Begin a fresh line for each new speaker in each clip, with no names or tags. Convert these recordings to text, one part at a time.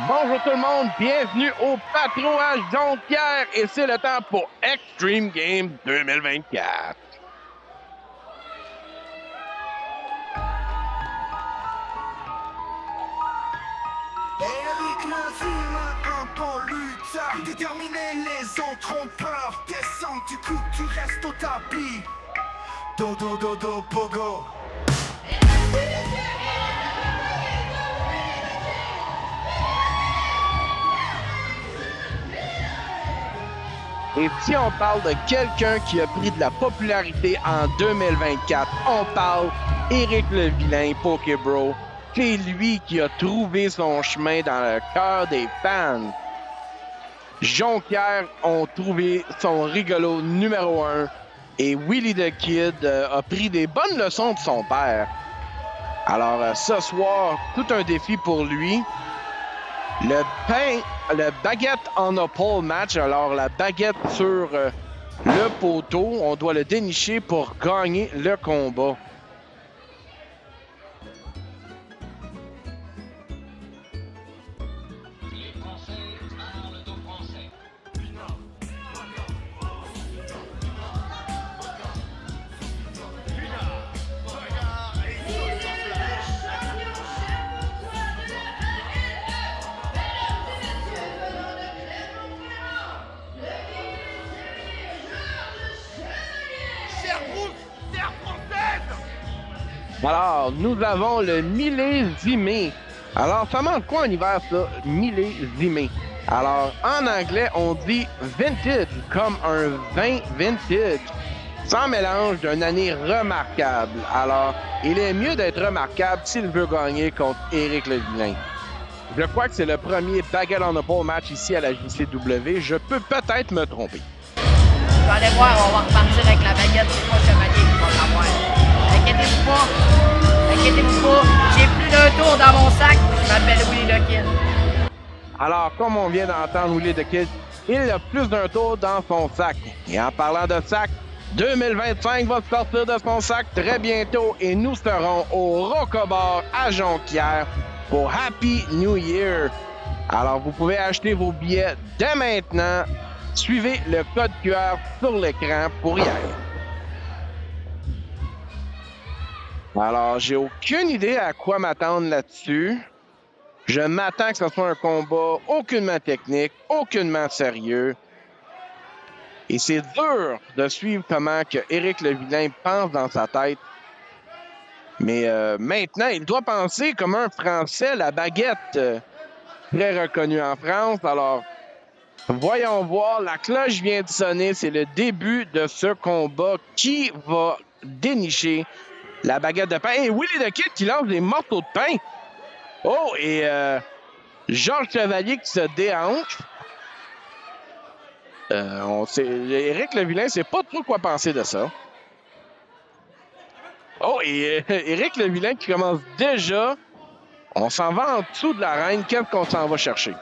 Bonjour tout le monde, bienvenue au Patrouage Jonquière et c'est le temps pour Extreme Games 2024.
Eric Levine, un bon lutteur, déterminé, les autres ont peur. Descends du coup, tu restes au tapis. Do, pogo.
Et si on parle de quelqu'un qui a pris de la popularité en 2024, on parle Éric Levillain, Pokébro. C'est lui qui a trouvé son chemin dans le cœur des fans. Jonquière ont trouvé son rigolo numéro 1 et Willie the Kid a pris des bonnes leçons de son père. Alors ce soir, tout un défi pour lui. Le baguette on a pole match, alors la baguette sur le poteau, on doit le dénicher pour gagner le combat. Alors, nous avons le millésimé. Alors, ça mange quoi en hiver, ça? Millésimé. Alors, en anglais, on dit vintage, comme un vin vintage. Sans mélange d'une année remarquable. Alors, il est mieux d'être remarquable s'il veut gagner contre Éric Levillain. Je crois que c'est le premier baguette on a pole match ici à la JCW. Je peux peut-être me tromper.
Je vais aller voir, on va repartir avec la baguette, c'est pas Chevalier qui va l'avoir. Inquiétez-vous pas, j'ai plus d'un tour dans mon sac, je m'appelle Willie the Kid.
Alors, comme on vient d'entendre Willie the Kid, il a plus d'un tour dans son sac. Et en parlant de sac, 2025 va sortir de son sac très bientôt et nous serons au Rocobar à Jonquière pour Happy New Year. Alors, vous pouvez acheter vos billets dès maintenant. Suivez le code QR sur l'écran pour y aller. Alors, j'ai aucune idée à quoi m'attendre là-dessus. Je m'attends que ce soit un combat aucunement technique, aucunement sérieux. Et c'est dur de suivre comment que Éric Levillain pense dans sa tête. Mais maintenant, il doit penser comme un Français, la baguette, très reconnue en France. Alors, voyons voir, la cloche vient de sonner. C'est le début de ce combat. Qui va dénicher la baguette de pain? Et Willie the Kid qui lance des morceaux de pain. Oh, et Georges Chevalier qui se déhanche. Éric Levillain ne sait pas trop quoi penser de ça. Oh, et Éric Levillain qui commence déjà. On s'en va en dessous de l'arène. Qu'est-ce qu'on s'en va chercher?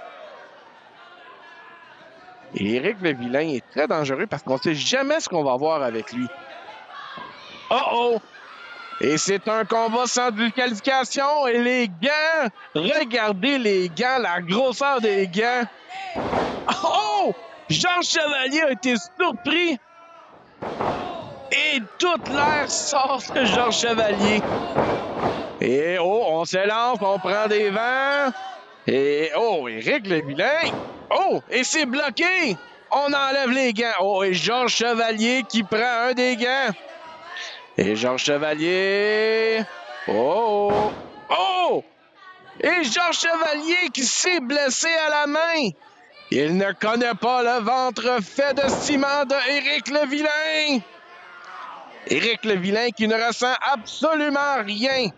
Et Éric Levillain est très dangereux parce qu'on ne sait jamais ce qu'on va voir avec lui. Oh! Et c'est un combat sans disqualification. Et les gants, regardez les gants, la grosseur des gants. Oh! Georges Chevalier a été surpris. Et toute l'air sort de Georges Chevalier. Et oh, on s'élance, on prend des vents. Et oh, Éric Levillain. Oh, et c'est bloqué. On enlève les gants. Oh, et Georges Chevalier qui prend un des gants. Et Georges Chevalier. Oh! Oh! Et Georges Chevalier qui s'est blessé à la main. Il ne connaît pas le ventre fait de ciment de Éric Levillain. Éric Levillain qui ne ressent absolument rien.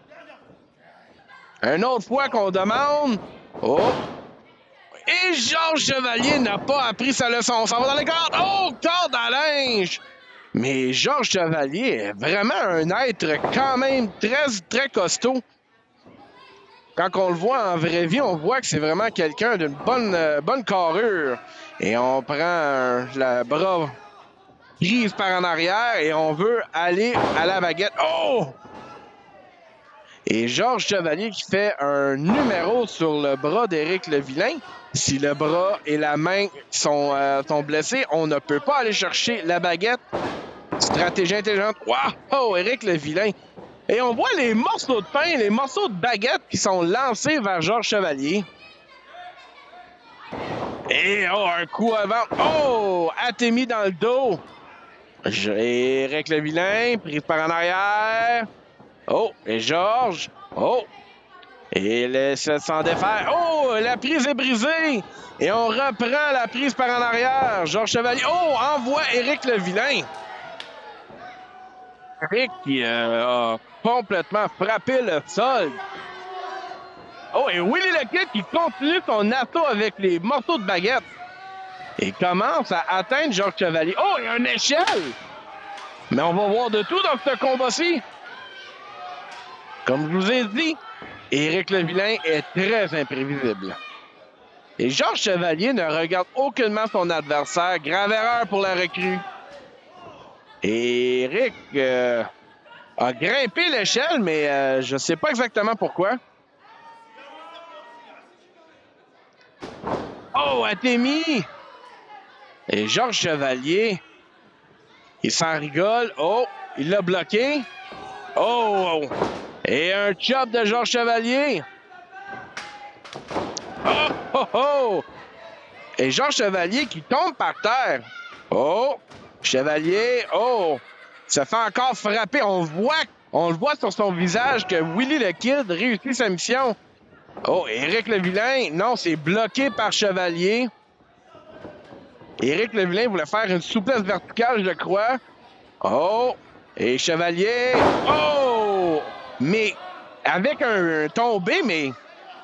Une autre fois qu'on demande. Oh! Et Georges Chevalier n'a pas appris sa leçon. On s'en va dans les cordes. Oh! Corde à linge! Mais Georges Chevalier est vraiment un être quand même très, très costaud. Quand on le voit en vraie vie, on voit que c'est vraiment quelqu'un d'une bonne carrure. Et on prend la bras prise par en arrière et on veut aller à la baguette. Oh! Et Georges Chevalier qui fait un numéro sur le bras d'Éric Levillain. Si le bras et la main sont blessés, on ne peut pas aller chercher la baguette. Stratégie intelligente. Wow! Éric Levillain. Et on voit les morceaux de pain, les morceaux de baguette qui sont lancés vers Georges Chevalier. Et un coup avant. Athémie dans le dos. Éric Levillain, prise par en arrière. Et Georges. Et laisse s'en défaire. La prise est brisée. Et on reprend la prise par en arrière. Georges Chevalier. Envoie Éric Levillain. Éric qui a complètement frappé le sol. Et Willie le Kid qui continue son assaut avec les morceaux de baguette. Et commence à atteindre Georges Chevalier. Il y a une échelle! Mais on va voir de tout dans ce combat-ci. Comme je vous ai dit, Éric Levillain est très imprévisible. Et Georges Chevalier ne regarde aucunement son adversaire. Grave erreur pour la recrue. Et Éric a grimpé l'échelle, mais je ne sais pas exactement pourquoi. Athémie! Et Georges Chevalier, il s'en rigole. Il l'a bloqué. Et un chop de Georges Chevalier. Et Georges Chevalier qui tombe par terre. Chevalier, se fait encore frapper. On le voit sur son visage que Willie le Kid réussit sa mission. Éric Levillain, non, c'est bloqué par Chevalier. Éric Levillain voulait faire une souplesse verticale, je crois. Et Chevalier, mais avec un tombé, mais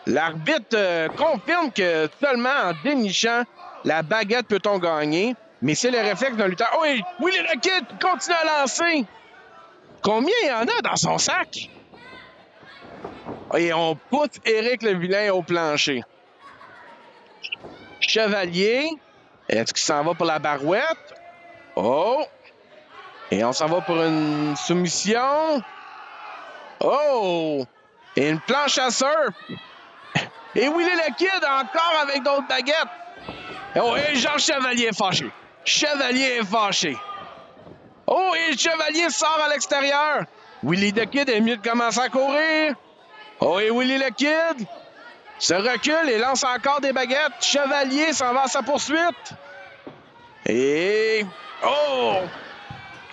l'arbitre confirme que seulement en dénichant la baguette peut-on gagner. Mais c'est le réflexe d'un lutteur. Et Willie le Kid continue à lancer. Combien il y en a dans son sac? Et on pousse Éric Levillain au plancher. Chevalier, est-ce qu'il s'en va pour la barouette? Et on s'en va pour une soumission. Et une planche à surf. Et Willie le Kid encore avec d'autres baguettes. Et Georges Chevalier est fâché. Chevalier est fâché. Et Chevalier sort à l'extérieur. Willie le Kid est mieux de commencer à courir. Et Willie le Kid se recule et lance encore des baguettes. Chevalier s'en va à sa poursuite. Et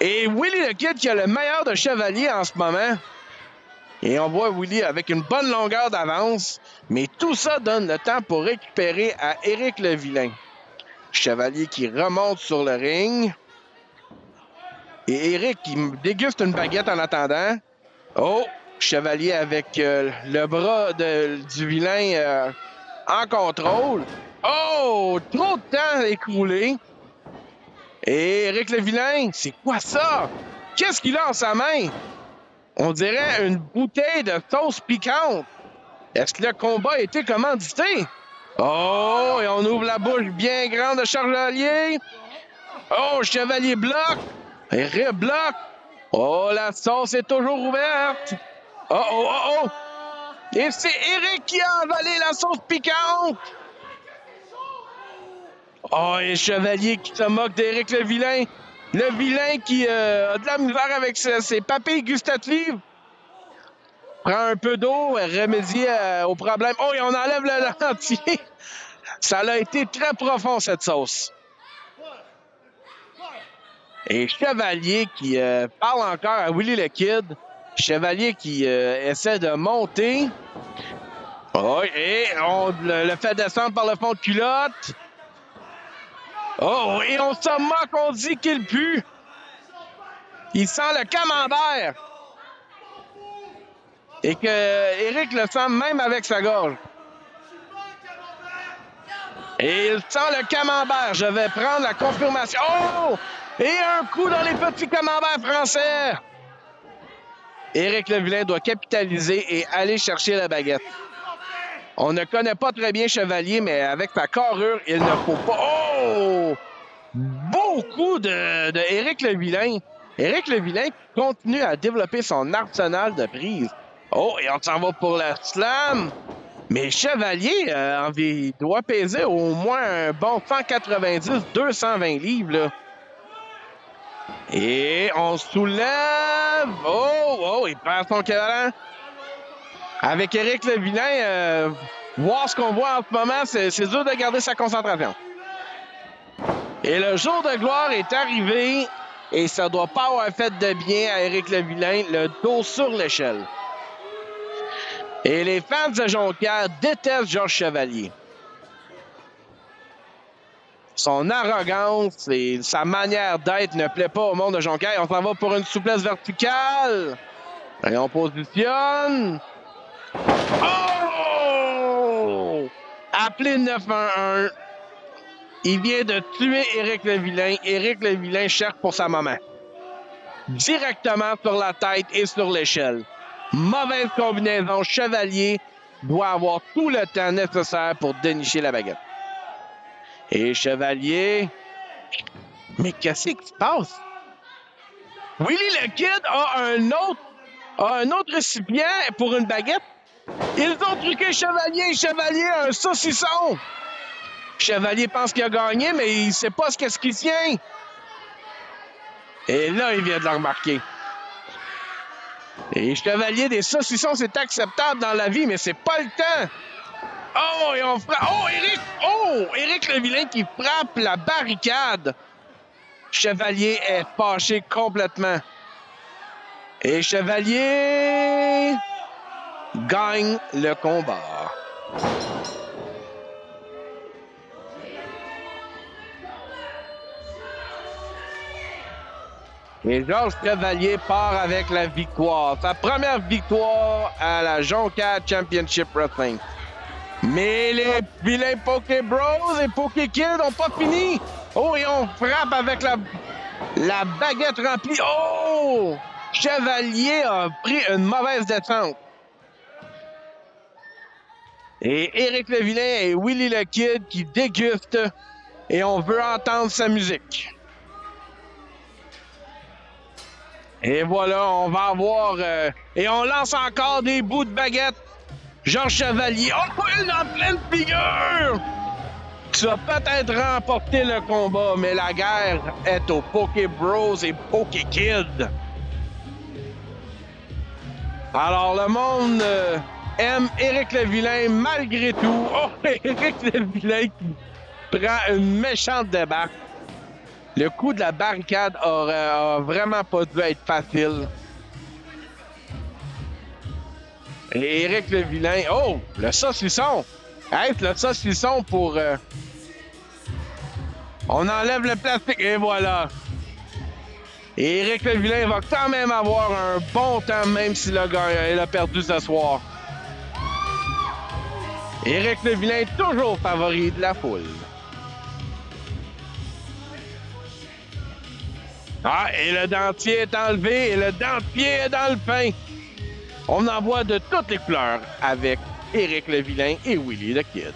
Willie le Kid qui a le meilleur de Chevalier en ce moment. Et on voit Willie avec une bonne longueur d'avance. Mais tout ça donne le temps pour récupérer à Éric Levillain. Chevalier qui remonte sur le ring. Et Éric qui déguste une baguette en attendant. Chevalier avec le bras du vilain en contrôle. Trop de temps écoulé. Et Éric Levillain, c'est quoi ça? Qu'est-ce qu'il a en sa main? On dirait une bouteille de sauce piquante. Est-ce que le combat a été commandité? Et on ouvre la bouche bien grande de Chevalier. Chevalier bloque. Et rebloque. La sauce est toujours ouverte. Et c'est Éric qui a avalé la sauce piquante. Et Chevalier qui se moque d'Éric Levillain. Le vilain qui a de la misère avec ses papilles gustatives. Prend un peu d'eau, remédie au problème. Et on enlève le dentier. Ça a été très profond, cette sauce. Et Chevalier qui parle encore à Willie le Kid. Chevalier qui essaie de monter. Et on le fait descendre par le fond de culotte. Et on se moque, on dit qu'il pue. Il sent le camembert. Et que Éric le sent même avec sa gorge. Et il sent le camembert. Je vais prendre la confirmation. Et un coup dans les petits camemberts français. Éric Levillain doit capitaliser et aller chercher la baguette. On ne connaît pas très bien Chevalier, mais avec sa carrure, il ne faut pas... Beaucoup de Éric Levillain. Éric Levillain continue à développer son arsenal de prise. Oh, et on s'en va pour la slam. Mais Chevalier, il doit peser au moins un bon 190-220 livres, là. Et on soulève. Oh, il perd son câlin. Avec Éric Levillain, voir ce qu'on voit en ce moment, c'est dur de garder sa concentration. Et le jour de gloire est arrivé et ça doit pas avoir fait de bien à Éric Levillain, le dos sur l'échelle. Et les fans de Jonquière détestent Georges Chevalier. Son arrogance et sa manière d'être ne plaît pas au monde de Jonquière. On s'en va pour une souplesse verticale. Et on positionne. Oh! Appelé 911. Il vient de tuer Éric Levillain. Éric Levillain cherche pour sa maman. Directement sur la tête et sur l'échelle. Mauvaise combinaison. Chevalier doit avoir tout le temps nécessaire pour dénicher la baguette. Et Chevalier... Mais qu'est-ce qui se passe? Willie le Kid a un autre récipient pour une baguette. Ils ont truqué Chevalier. Chevalier a un saucisson. Chevalier pense qu'il a gagné, mais il sait pas ce qu'il tient. Et là, il vient de le remarquer. Et Chevalier, des saucissons, c'est acceptable dans la vie, mais c'est pas le temps. Oh, et on frappe. Éric Levillain qui frappe la barricade. Chevalier est fâché complètement. Et Chevalier gagne le combat. Et Georges Chevalier part avec la victoire. Sa première victoire à la Jonquière Championship Wrestling. Mais les vilains Poké Bros et Poké Kids n'ont pas fini. Oh, et on frappe avec la baguette remplie. Oh! Chevalier a pris une mauvaise descente. Et Éric Levillain et Willie le Kid qui dégustent. Et on veut entendre sa musique. Et voilà, on va avoir... et on lance encore des bouts de baguette. Georges Chevalier. Oh, une en pleine figure! Tu vas peut-être remporter le combat, mais la guerre est aux Poké Bros et Poké Kids. Alors, le monde aime Éric Levillain malgré tout. Oh, Éric Levillain qui prend une méchante débarque. Le coup de la barricade a vraiment pas dû être facile. Et Éric Levillain... Oh! Le saucisson! Est-ce le saucisson pour... On enlève le plastique et voilà! Et Éric Levillain va quand même avoir un bon temps, même s'il a perdu ce soir. Éric Levillain est toujours favori de la foule. Ah, et le dentier est enlevé et le dentier est dans le pain. On en voit de toutes les couleurs avec Éric Levillain et Willie le Kid.